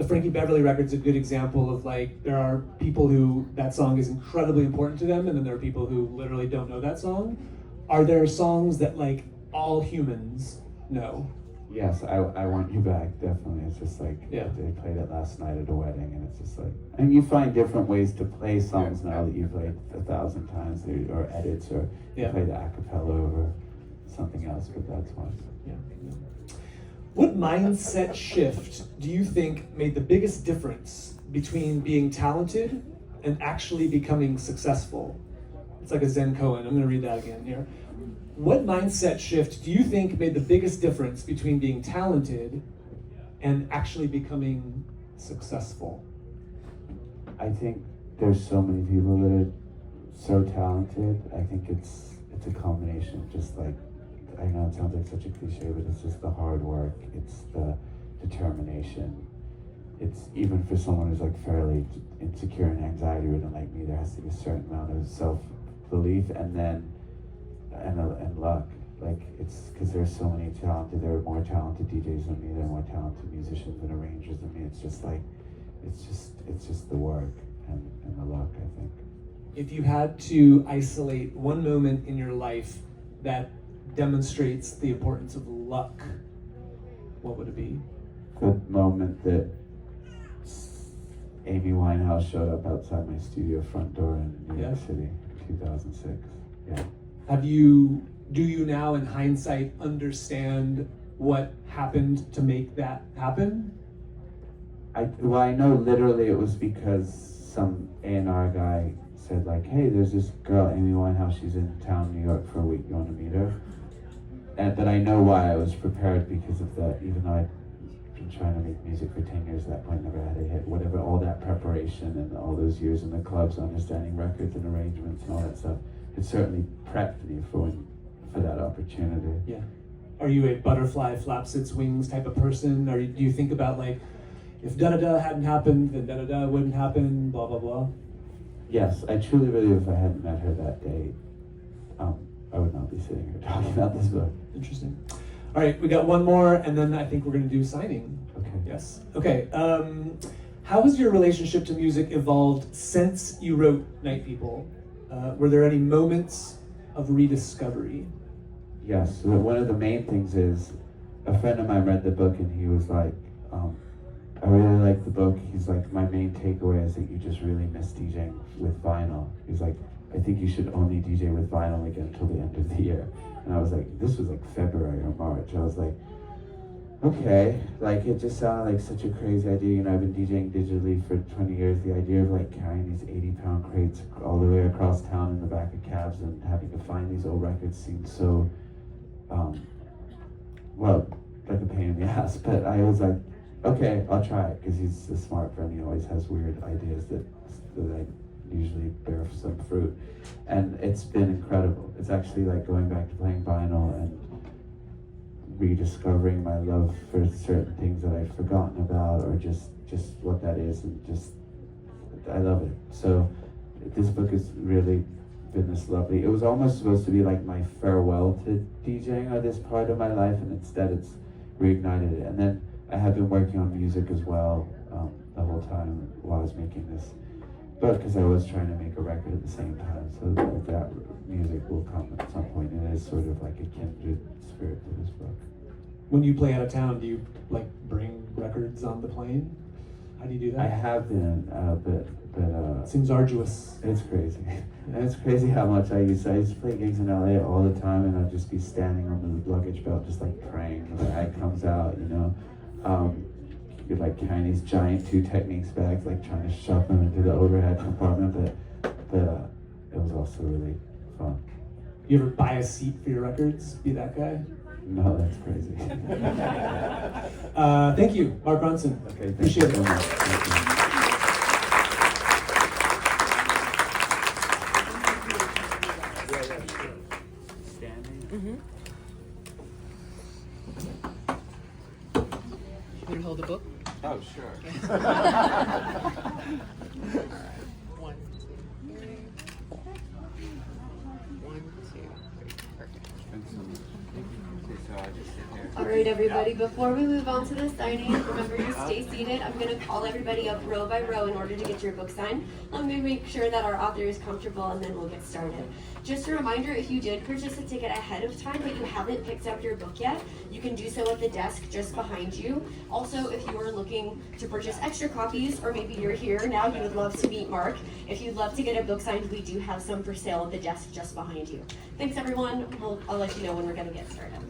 Frankie Beverly record's a good example of like, there are people who that song is incredibly important to them, and then there are people who literally don't know that song. Are there songs that like all humans know? Yes, I Want You Back, definitely. It's just like, yeah. They played it last night at a wedding, and it's just like, and you find different ways to play songs now that you've played 1,000 times, or edits, or you play the acapella over something else, but that's one. Yeah. What mindset shift do you think made the biggest difference between being talented and actually becoming successful? It's like a Zen koan. I'm going to read that again here. What mindset shift do you think made the biggest difference between being talented and actually becoming successful? I think there's so many people that are so talented. I think it's a combination of just like, I know it sounds like such a cliche, but it's just the hard work, it's the determination. It's even for someone who's like fairly insecure and anxiety ridden like me, there has to be a certain amount of self-belief and luck. Like, it's because there's so many there are more talented DJs than me, there are more talented musicians and arrangers than me. It's just like, it's just the work and the luck, I think. If you had to isolate one moment in your life that demonstrates the importance of luck, what would it be? The moment that Amy Winehouse showed up outside my studio front door in New York City, 2006. Yeah. Do you now in hindsight understand what happened to make that happen? I know literally it was because some A&R guy said like, "Hey, there's this girl, Amy Winehouse, she's in town, New York for a week, you want to meet her?" And that I know why I was prepared because of that, even though I'd been trying to make music for 10 years at that point, never had a hit, whatever, all that preparation and all those years in the clubs, understanding records and arrangements and all that stuff, it certainly prepped me for that opportunity. Yeah. Are you a butterfly flaps its wings type of person? Or do you think about like, if da-da-da hadn't happened, then da-da-da wouldn't happen, blah, blah, blah? Yes, I truly believe if I hadn't met her that day, I would not be sitting here talking about this book. Interesting. All right, we got one more, and then I think we're going to do signing. Okay. Yes. Okay. How has your relationship to music evolved since you wrote Night People? Were there any moments of rediscovery? Yes. So one of the main things is a friend of mine read the book and he was like, I really like the book. He's like, my main takeaway is that you just really miss DJing with vinyl. He's like, I think you should only DJ with vinyl again until the end of the year. And I was like, this was like February or March. I was like, okay, like it just sounded like such a crazy idea. You know, I've been DJing digitally for 20 years. The idea of like carrying these 80-pound crates all the way across town in the back of cabs and having to find these old records seemed so, well, like a pain in the ass. But I was like, okay, I'll try it, because he's a smart friend. He always has weird ideas that I usually bear some fruit. And it's been incredible. It's actually like going back to playing vinyl and rediscovering my love for certain things that I've forgotten about, or just what that is, and just I love it. So this book has really been this lovely. It was almost supposed to be like my farewell to DJing, or this part of my life, and instead it's reignited it. And then I have been working on music as well the whole time while I was making this book, because I was trying to make a record at the same time. So that music will come at some point, and it is sort of like a kindred spirit to this book. When you play out of town, do you like bring records on the plane? How do you do that? I have been, but seems arduous. it's crazy. And it's crazy how much I used to play gigs in LA all the time, and I'd just be standing on the luggage belt just like praying when the ad comes out, you know. You're like carrying these giant 2 Techniques bags, like trying to shove them into the overhead compartment, but it was also really fun. You ever buy a seat for your records? Be that guy? No, that's crazy. Thank you, Mark Ronson. Okay, thank Appreciate you so it. much. Thank you. You want to hold the book? Oh, sure. One, two, three. 1, 2, 3. Perfect. All right, everybody, before we move on to the signing, remember to stay seated. I'm going to call everybody up row by row in order to get your book signed. Let me make sure that our author is comfortable, and then we'll get started. Just a reminder, if you did purchase a ticket ahead of time but you haven't picked up your book yet, you can do so at the desk just behind you. Also, if you are looking to purchase extra copies, or maybe you're here now, you would love to meet Mark. If you'd love to get a book signed, we do have some for sale at the desk just behind you. Thanks, everyone. I'll let you know when we're going to get started.